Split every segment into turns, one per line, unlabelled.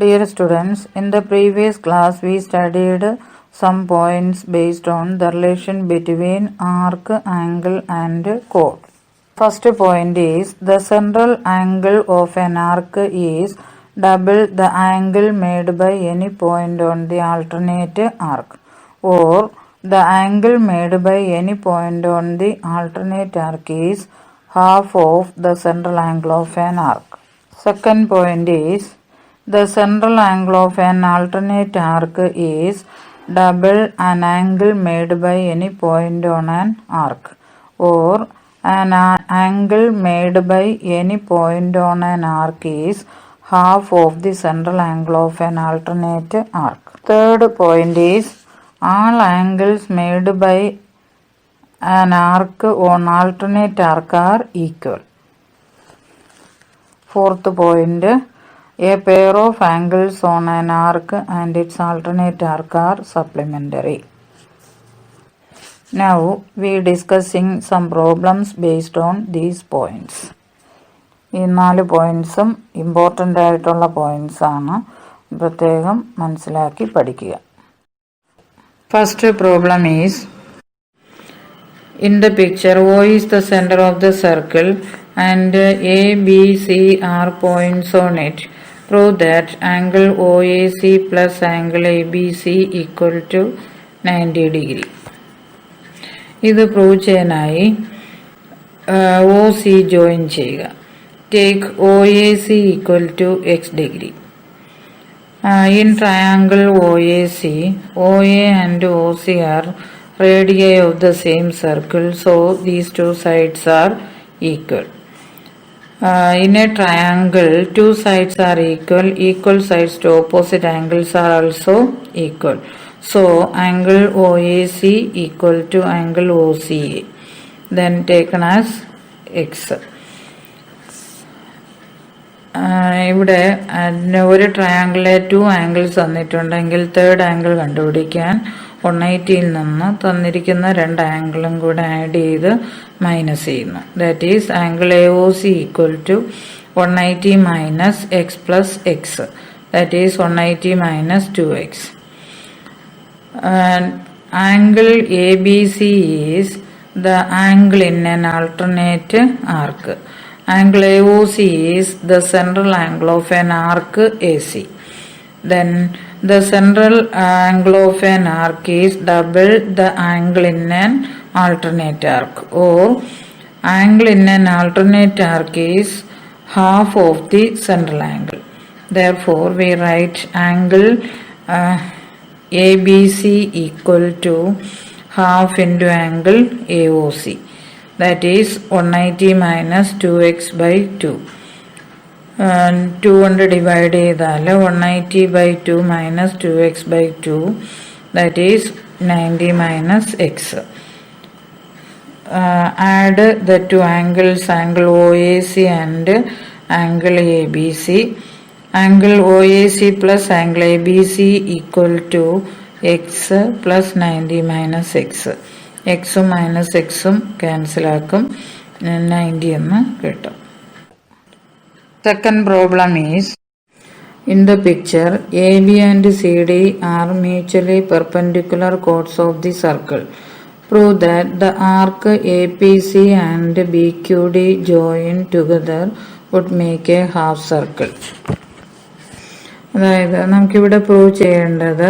Dear students, in the previous class we studied some points based on the relation between arc, angle and chord. First point is the central angle of an arc is double the angle made by any point on the alternate arc, or the angle made by any point on the alternate arc is half of the central angle of an arc. Second point is the central angle of an alternate arc is double an angle made by any point on an arc, or an angle made by any point on an arc is half of the central angle of an alternate arc. Third point is all angles made by an arc on alternate arc are equal. Fourth point, a pair of angles on an arc and its alternate arc are supplementary. Now we discussing some problems based on these points. ഈ 4 പോയിന്റ്സും important ആയിട്ടുള്ള points ആണ്, പ്രത്യേകം മനസ്സിലാക്കി പഠിക്കുക. First problem is, in the picture O is the center of the circle and A, B, C are points on it. Prove that angle OAC plus angle ABC equal to 90 degree. ഇത് prove ചെയ്യാനായി OC join ചെയ്യുക. Take OAC equal to x degree. In triangle OAC, OA and OC are radii of the same circle, so these two sides are equal. In a triangle, two sides are equal. Equal sides to opposite angles are also equal. So angle OAC equal to angle OCA, then taken as x. ഇവിടെ ഒരു ട്രയാങ്കിളിലെ 2 angles തന്നിട്ടുണ്ടെങ്കിൽ third angle കണ്ടുപിടിക്കാൻ 180യിൽ നിന്ന് തന്നിരിക്കുന്ന 2 ആംഗിളും കൂടെ add ചെയ്ത് minus ചെയ്യുന്നു. That is angle AOC equal to 180 minus x plus x, that is 180 minus 2x. Angle ABC is the angle in an alternate arc. Angle AOC is the central angle of an arc AC. Then the central angle of an arc is double the angle in an alternate arc, or angle in an alternate arc is half of the central angle. Therefore we write angle ABC equal to half into angle AOC, that is 180 minus 2x by 2. 2 കൊണ്ട് divide ചെയ്താൽ 180 by 2 minus 2x by 2, that is 90 minus x. Add the two angles, angle OAC and angle ABC. Angle OAC plus angle ABC equal to x plus 90 minus x. എക്സും minus എക്സും cancel ആക്കും, 90 എന്ന് കിട്ടും. Second problem is, in the picture AB and CD are mutually perpendicular chords of the circle. Prove that the arc APC and BQD joined together would make a half circle. അതായത് നമുക്കിവിടെ prove ചെയ്യേണ്ടത്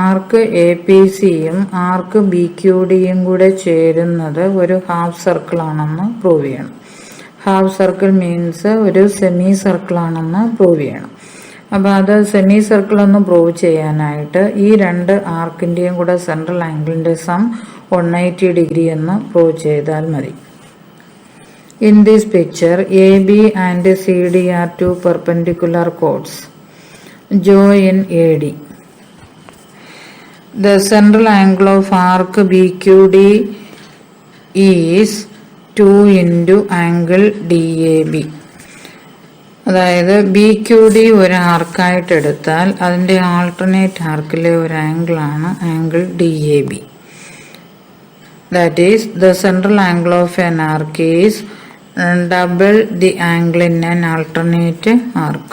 ആർക്ക് APCയും ആർക്ക് BQDയും കൂടെ ചേരുന്നത് ഒരു half circle ആണെന്ന് prove ചെയ്യണം. Half circle means ഒരു semi circle ആണെന്ന് പ്രൂവ് ചെയ്യണം. അപ്പോൾ അത് സെമി സർക്കിൾ ഒന്ന് പ്രൂവ് ചെയ്യാനായിട്ട് ഈ 2 ആർക്കിൻ്റെയും കൂടെ സെൻട്രൽ ആംഗിളിൻ്റെ സം 180 ഡിഗ്രി എന്ന് പ്രൂവ് ചെയ്താൽ മതി. In this picture AB and CD are 2 perpendicular chords. Join AD. The central angle of arc BQD is 2 into angle DAB. അതായത് BQD ഒരു ആർക്കായിട്ട് എടുത്താൽ അതിൻ്റെ ആൾട്ടർനേറ്റ് ആർക്കിലെ ഒരു ആംഗിളാണ് angle DAB. That is, the central angle of an arc is double the angle in an alternate arc.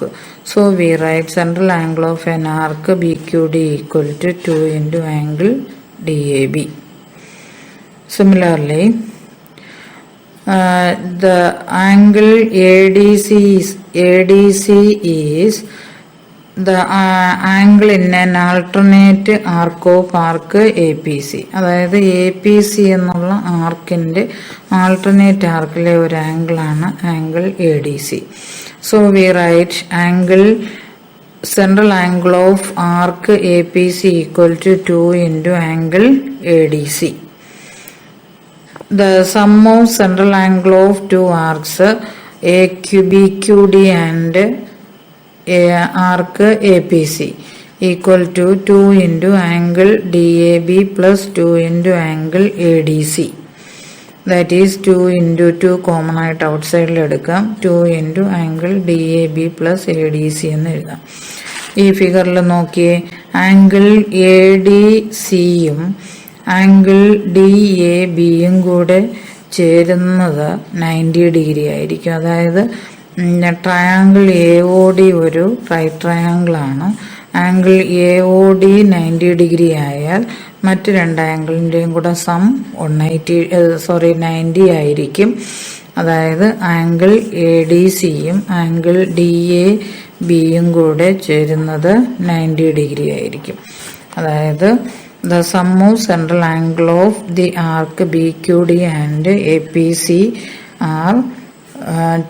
So we write central angle of an arc BQD equal to 2 into angle DAB. Similarly, the angle ADC is the angle in an alternate arc of arc APC. അതായത് APC എന്നുള്ള ആർക്കിൻ്റെ alternate ആർക്കിലെ ഒരു ആംഗിളാണ് angle ADC. So we write central angle of arc APC equal to 2 into angle ADC. The sum of central angle of two arcs BQD and arc APC equal to 2 into angle DAB plus 2 into angle ADC. That is 2 into 2 common ആയിട്ട് ഔട്ട്സൈഡിൽ എടുക്കാം. 2 into angle DAB plus ADC എന്ന് എഴുതാം. ഈ ഫിഗറിൽ നോക്കിയേ, angle ADCയും angle DABയും കൂടെ ചേരുന്നത് 90 degree ആയിരിക്കും. അതായത് ട്രയാങ്കിൾ AOD ഒരു റൈറ്റ് ട്രയാങ്കിൾ ആണ്. ആംഗിൾ AOD 90 ഡിഗ്രി ആയാൽ മറ്റ് രണ്ട് ആംഗിളിൻ്റെയും കൂടെ സം 90 ആയിരിക്കും. അതായത് ആംഗിൾ ADCയും ആംഗിൾ DABയും കൂടെ ചേരുന്നത് 90 ഡിഗ്രി ആയിരിക്കും. അതായത് the sum of central angle of the arc BQD and APC are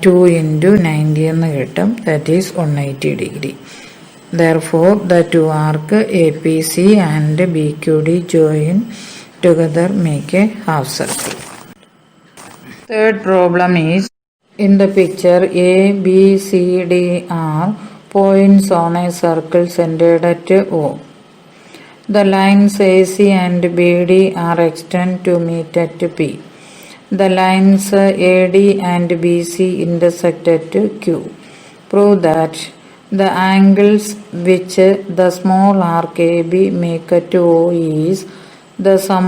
2 into 90 എന്ന് കിട്ടും. That is 180 degree. Therefore, the two arc APC and BQD join together make a half circle. Third problem is, in the picture A, B, C, D are points on a circle centered at O. The lines AC and BD are extended to meet at P. The lines AD and BC intersect at Q. Prove that the angles which the small arc AB make at O is the sum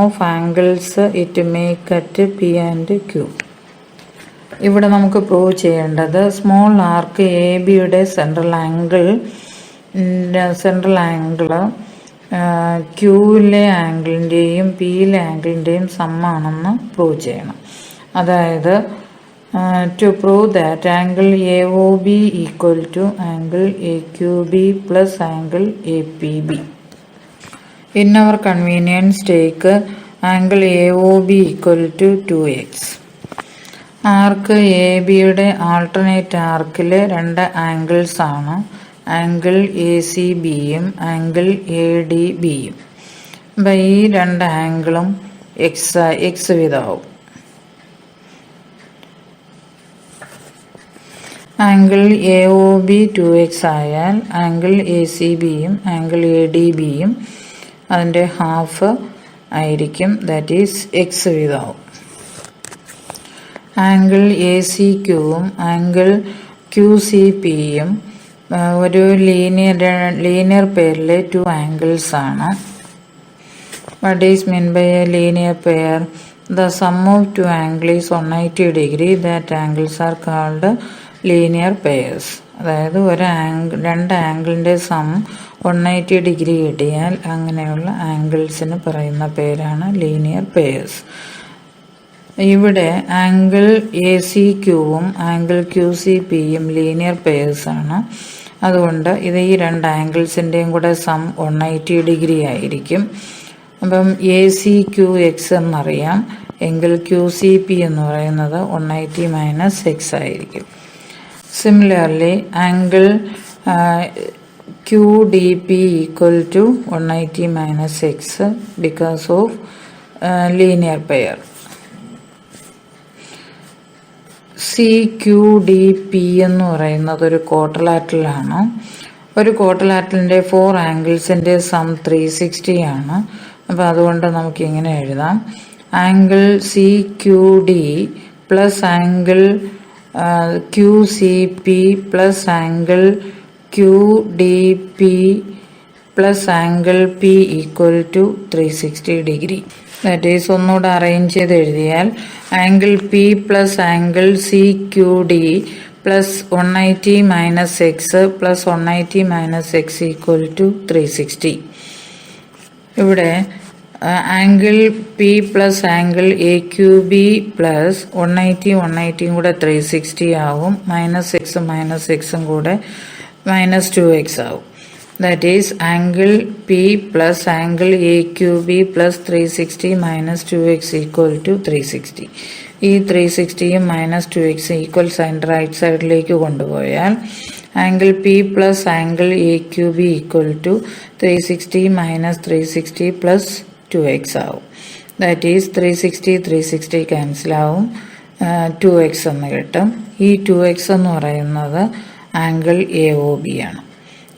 of angles it make at P and Q. ഇവിടെ നമുക്ക് prove ചെയ്യേണ്ടത് small ആർക്ക് ABയുടെ central angle ക്യൂവിലെ ആംഗിളിൻ്റെയും പിയിലെ ആംഗിളിൻ്റെയും സമ്മാണെന്ന് prove ചെയ്യണം. അതായത് to prove that angle AOB equal to angle AQB plus angle APB. In our convenience, take angle AOB equal to 2x. Arc ABയുടെ alternate ആർക്കിലെ രണ്ട് angles ആണ് ആംഗിൾ ACBയും ആംഗിൾ ADBയും. അപ്പം ഈ രണ്ട് ആംഗിളും എക്സ് വീതമാവും. ആംഗിൾ AOB 2x ആയാൽ ആംഗിൾ ACBയും ആംഗിൾ ADBയും അതിൻ്റെ ഹാഫ് ആയിരിക്കും. ദാറ്റ് ഈസ് എക്സ് വീതമാവും. ആംഗിൾ ACQവും ആംഗിൾ QCPയും ഒരു ലീനിയർ പെയറിലെ ടു ആംഗിൾസ് ആണ്. What is mean by a linear pair? The sum of two angles is 180 degree. That angles are called linear pairs. അതായത് രണ്ട് ആംഗിളിൻ്റെ സം 180 ഡിഗ്രി കിട്ടിയാൽ അങ്ങനെയുള്ള ആംഗിൾസിന് പറയുന്ന പേരാണ് ലീനിയർ പെയർസ്. ഇവിടെ ആംഗിൾ ACQവും ആംഗിൾ QCPയും ലീനിയർ പെയർസ് ആണ്. അതുകൊണ്ട് ഇത് ഈ രണ്ട് ആംഗിൾസിൻ്റെയും കൂടെ സം 180 ഡിഗ്രി ആയിരിക്കും. അപ്പം ACQX എന്നറിയാം, എങ്കിൽ QCP എന്ന് പറയുന്നത് 180 മൈനസ് എക്സ് ആയിരിക്കും. Similarly angle QDP equal to 180 minus x because of linear pair. CQDP എന്ന് പറയുന്നത് ഒരു ക്വാഡ്രിലാറ്ററലാണ്. ഒരു ക്വാഡ്രിലാറ്ററലിൻ്റെ 4 ആംഗിൾസിൻ്റെ സം 360 ആണ്. അപ്പോൾ അതുകൊണ്ട് നമുക്ക് ഇങ്ങനെ എഴുതാം, angle CQD plus angle QCP plus angle QDP plus angle P equal to 360 degree. That is ഒന്നുകൂടെ അറേഞ്ച് ചെയ്ത് എഴുതിയാൽ angle P plus angle CQD plus 180 minus x plus 180 minus x equal to 360. ഇവിടെ angle P plus angle A Q B plus 180 കൂടെ 360 ആവും. Minus എക്സും കൂടെ -2x ആവും. That is angle P plus angle AQB plus 360 minus 2x equal to 360. ഈ 360യും -2x equal sign right സൈഡിലേക്ക് കൊണ്ടുപോയാൽ angle P plus angle AQB equal to 360 minus 360 plus 2x ആവും. That is 360 cancel ആവും, 2x എന്ന് കിട്ടും. ഈ 2x എന്ന് പറയുന്നത് ആംഗിൾ AOB ആണ്.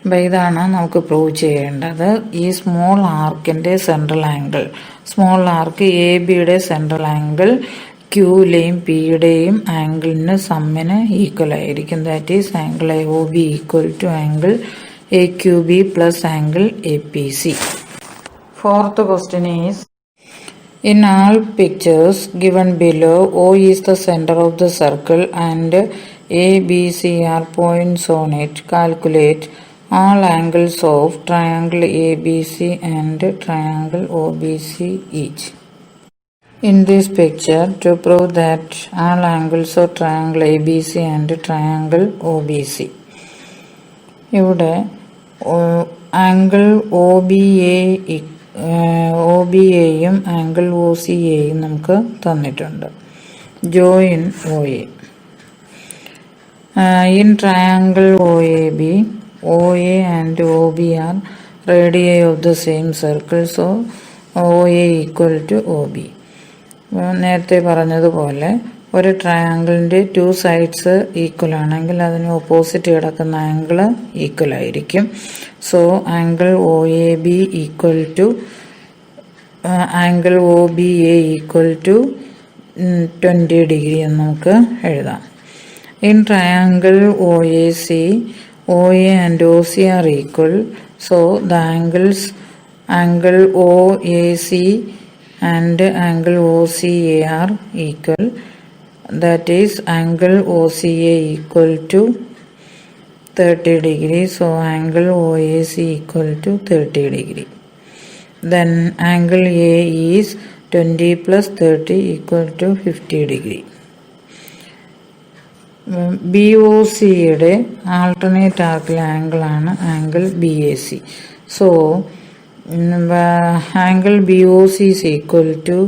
അപ്പം ഇതാണ് നമുക്ക് പ്രൂവ് ചെയ്യേണ്ടത്. ഈ സ്മോൾ ആർക്കിൻ്റെ central angle, small arc A ബിയുടെ സെൻട്രൽ ആംഗിൾ ക്യൂയിലെയും പിയുടെയും ആംഗിളിന് സമ്മിന് ഈക്വൽ ആയിരിക്കും. That is angle AOB equal to angle AQB plus angle APC. Fourth question is in all pictures given below, O is the center of the circle and A, B, C are points on it. Calculate all angles of triangle ABC and triangle OBC each. In this picture, to prove that all angles of triangle ABC and triangle OBC. ഇവിടെ angle OBAയും angle OCAയും നമുക്ക് തന്നിട്ടുണ്ട്. Join OA. In triangle OAB, OA and OB are radii of the same circle, so OA equal to OB. നേരത്തെ പറഞ്ഞതുപോലെ ഒരു ട്രയാങ്കിളിൻ്റെ 2 sides equal ആണെങ്കിൽ അതിന് opposite കിടക്കുന്ന angle equal ആയിരിക്കും. So angle OAB equal to angle OBA equal to 20 degree എന്ന് നമുക്ക് എഴുതാം. In triangle OAC, OA and OC are equal, so the angle OAC and angle OCA are equal. That is angle OCA equal to 30 degree, so angle OAC equal to 30 degree. Then angle A is 20 plus 30 equal to 50 degree. BOCയുടെ alternate ആർക്കിലെ ആംഗിളാണ് angle BAC. So angle BOC is equal to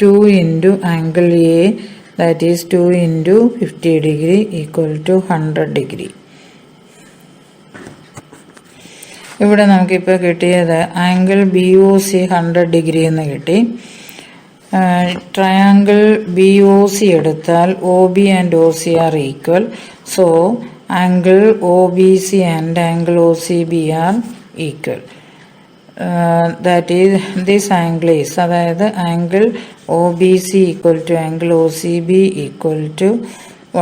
2 into angle A, that is 2 into 50 degree equal to 100 degree. ഇവിടെ നമുക്കിപ്പോൾ കിട്ടിയത് angle BOC 100 degree എന്ന് കിട്ടി. Triangle BOC എടുത്താൽ OB and OC are equal, so angle OBC and angle OCB are equal. That is this angle is, അതായത് angle OBC equal to angle OCB equal to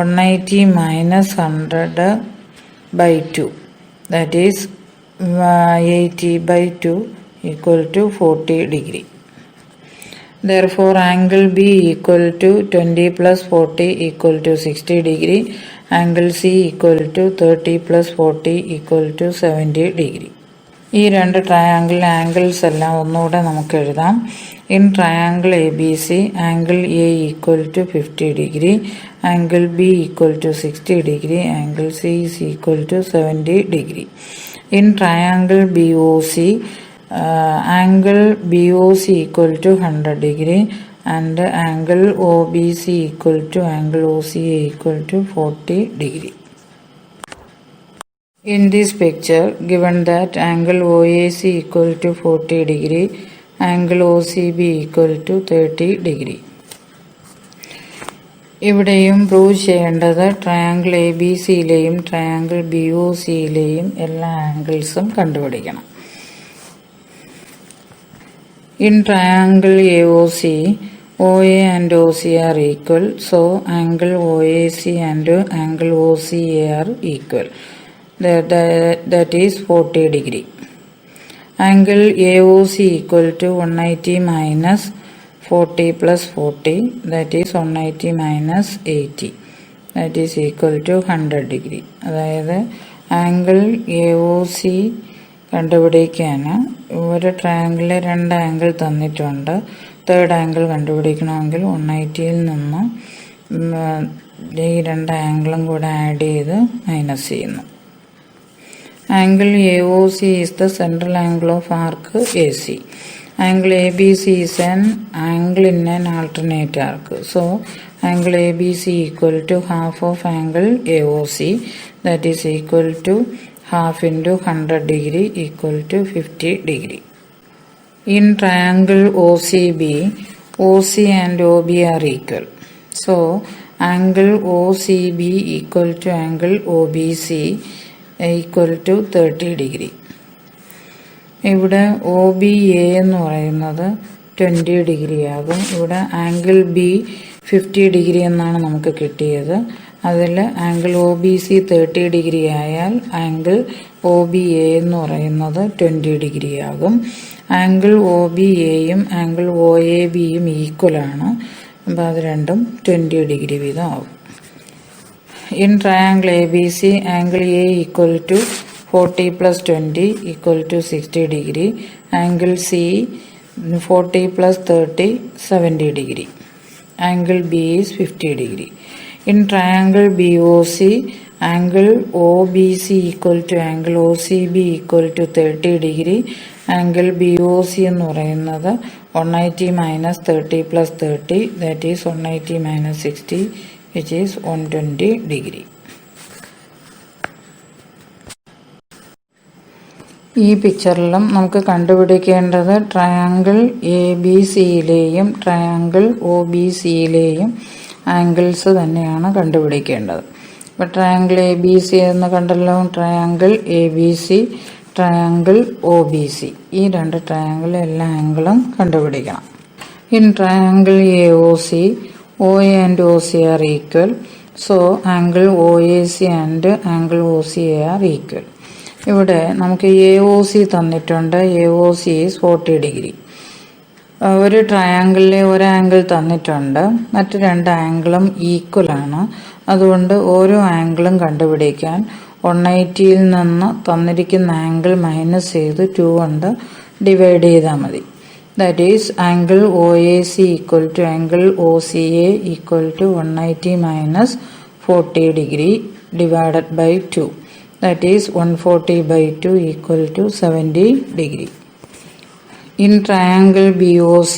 180 minus 100 by 2, that is 80 by 2 equal to 40 degree. Therefore angle B equal to 20 plus 40 equal to 60 degree. Angle C equal to 30 plus 40 equal to 70 degree. ഈ രണ്ട് triangle angles എല്ലാം ഒന്നുകൂടെ നമുക്ക് എഴുതാം. In triangle ABC, angle A equal to 50 degree, angle B equal to 60 degree, angle C is equal to 70 degree. In triangle BOC, angle BOC equal to 100 degree and angle OBC equal to angle OCA equal to 40 degree. In this picture, given that angle OAC equal to 40 degree, angle OCB equal to 30 degree. ഇവിടെയും prove ചെയ്യേണ്ടത് triangle ABCയിലെയും triangle BOCയിലെയും എല്ലാ ആംഗിൾസും കണ്ടുപിടിക്കണം. In triangle AOC, OA and OC are equal, so angle OAC and angle OCA are equal. That is 40 degree. Angle AOC equal to 180 minus 40 plus 40, that is 180 minus 80, that is equal to 100 degree. അതായത് angle AOC കണ്ടുപിടിക്കാൻ ഒരു ട്രയാങ്കിളിൽ 2 angle തന്നിട്ടുണ്ട്. Third angle കണ്ടുപിടിക്കണമെങ്കിൽ 180ൽ നിന്ന് ഈ 2 ആംഗിളും കൂടെ ആഡ് ചെയ്ത് മൈനസ് ചെയ്യുന്നു. Angle AOC is the central angle of arc AC. Angle ABC is an angle in an alternate arc. So, angle ABC equal to half of angle AOC, that is equal to half into 100 degree equal to 50 degree. In triangle OCB, OC and OB are equal. So, angle OCB equal to angle OBC equal to 30 degree. ഇവിടെ OBA എന്ന് പറയുന്നത് 20 degree ആകും. ഇവിടെ angle B 50 degree എന്നാണ് നമുക്ക് കിട്ടിയത്. അതിൽ angle OBC 30 degree ആയാൽ ആംഗിൾ OBA എന്ന് പറയുന്നത് 20 ഡിഗ്രി ആകും. ആംഗിൾ OBAയും ആംഗിൾ OABയും ഈക്വൽ ആണ്. അപ്പോൾ അത് രണ്ടും 20 ഡിഗ്രി വീതം ആകും. In triangle ABC, angle A equal to 40 plus 20 equal to 60 degree. Angle C 40 plus 30 70 degree. Angle B is 50 degree. In triangle BOC, angle OBC equal to angle OCB equal to 30 degree. Angle BOC എന്ന് പറയുന്നത് 180 minus 30 plus 30, that is 180 minus 60, which is 120 degree. ഈ പിക്ചറിലും നമുക്ക് കണ്ടുപിടിക്കേണ്ടത് triangle ABCയിലെയും triangle OBCയിലെയും angles തന്നെയാണ് കണ്ടുപിടിക്കേണ്ടത്. ഇപ്പോൾ triangle ABC എന്ന് കണ്ടല്ലോ, ട്രയാങ്കിൾ ABC, ട്രയാങ്കിൾ OBC, ഈ 2 ട്രയാങ്കിൾ എല്ലാ ആംഗിളും കണ്ടുപിടിക്കണം. In triangle AOC, OA and OC are equal. So, angle OAC and angle OCA are equal. ഇവിടെ നമുക്ക് AOC തന്നിട്ടുണ്ട്. AOC is 40 degree. ഒരു ട്രയാങ്കിളിലെ ഒരു ആംഗിൾ തന്നിട്ടുണ്ട്, മറ്റ് 2 ആംഗിളും ഈക്വൽ ആണ്. അതുകൊണ്ട് ഓരോ ആംഗിളും കണ്ടുപിടിക്കാൻ 180ൽ നിന്ന് തന്നിരിക്കുന്ന ആംഗിൾ മൈനസ് ചെയ്ത് 2 കൊണ്ട് ഡിവൈഡ് ചെയ്താൽ മതി. That is angle OAC equal to angle OCA equal to 180 minus 40 degree divided by 2. That is 140 by 2 equal to 70 degree. In triangle BOC,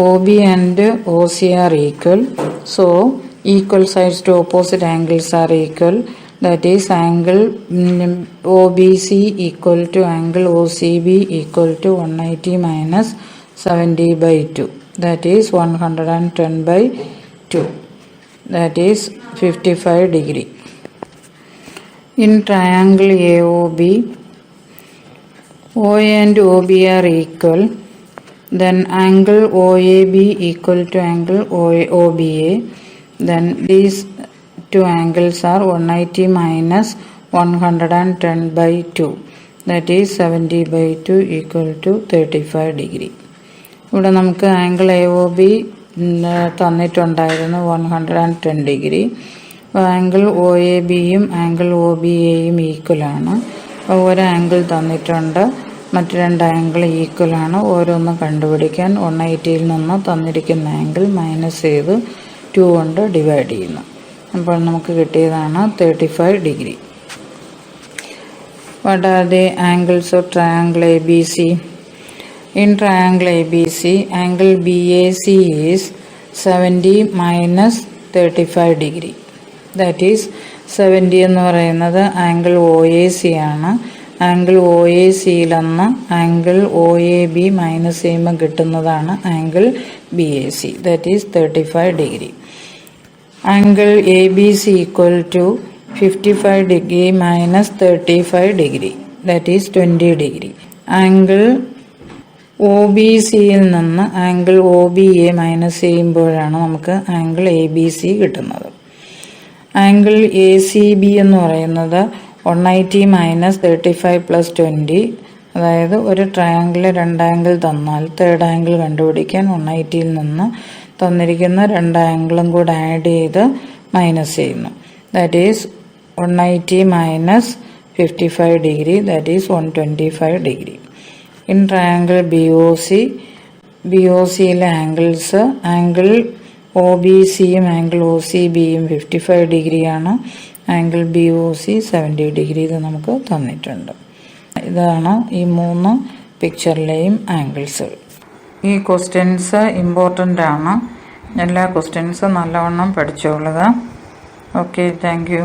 OB and OC are equal. So, equal sides to opposite angles are equal. That is angle OBC equal to angle OCB equal to 180 minus 70 by 2. That is 110 by 2. That is 55 degree. In triangle AOB, OA and OB are equal. Then angle OAB equal to angle OBA. Then these 2 angles are 180 minus 110 by 2. That is 70 by 2 equal to 35 degree. ഇവിടെ നമുക്ക് angle AOB തന്നിട്ടുണ്ടായിരുന്നു 110 degree. Angle OABയും angle OBAയും ഈക്വലാണ്. ഒരു angle തന്നിട്ടുണ്ട്, മറ്റ് 2 angle ഈക്വലാണ്. ഓരോന്നും കണ്ടുപിടിക്കാൻ 180ൽ നിന്ന് തന്നിരിക്കുന്ന ആംഗിൾ മൈനസ് ചെയ്ത് 2 കൊണ്ട് ഡിവൈഡ് ചെയ്യുന്നു. അപ്പോൾ നമുക്ക് കിട്ടിയതാണ് 35 degree. What are the angles of triangle ABC? In triangle ABC, angle BAC is 70 minus 35 degree. That is 70 എന്ന് പറയുന്നത് ആംഗിൾ OAC ആണ്. ആംഗിൾ OACയിൽ നിന്ന് ആംഗിൾ OAB മൈനസ് ചെയ്യുമ്പോൾ കിട്ടുന്നതാണ് angle BAC. That is 35 degree. Angle ABC equal to 55 degree minus 35 degree. That is 20 degree. Angle OBCയിൽ നിന്ന് angle OBA minus ചെയ്യുമ്പോഴാണ് നമുക്ക് angle ABC കിട്ടുന്നത്. ആംഗിൾ ACB എന്ന് പറയുന്നത് 180 മൈനസ് 35 പ്ലസ് 20. അതായത് ഒരു ട്രയാങ്കിളിൽ 2 ആംഗിൾ തന്നാൽ തേർഡ് ആംഗിൾ കണ്ടുപിടിക്കാൻ 180ൽ നിന്ന് തന്നിരിക്കുന്ന 2 ആംഗിളും കൂടെ ആഡ് ചെയ്ത് മൈനസ് ചെയ്യുന്നു. That is 180 minus 55 degree, that is 125 degree. In triangle B O സിയിലെ ആംഗിൾ ഒ ബി സിയും ആംഗിൾ ഒ സി ബിയും 55 ഡിഗ്രിയാണ്. Angle B O C 70 degree. ഇത് നമുക്ക് തന്നിട്ടുണ്ട്. ഇതാണ് ഈ 3 പിക്ചറിലെയും ആംഗിൾസുകൾ. ഈ ക്വസ്റ്റ്യൻസ് ഇമ്പോർട്ടൻ്റ് ആണ്. എല്ലാ ക്വസ്റ്റ്യൻസും നല്ലവണ്ണം പഠിച്ചോളുക. Okay, thank you.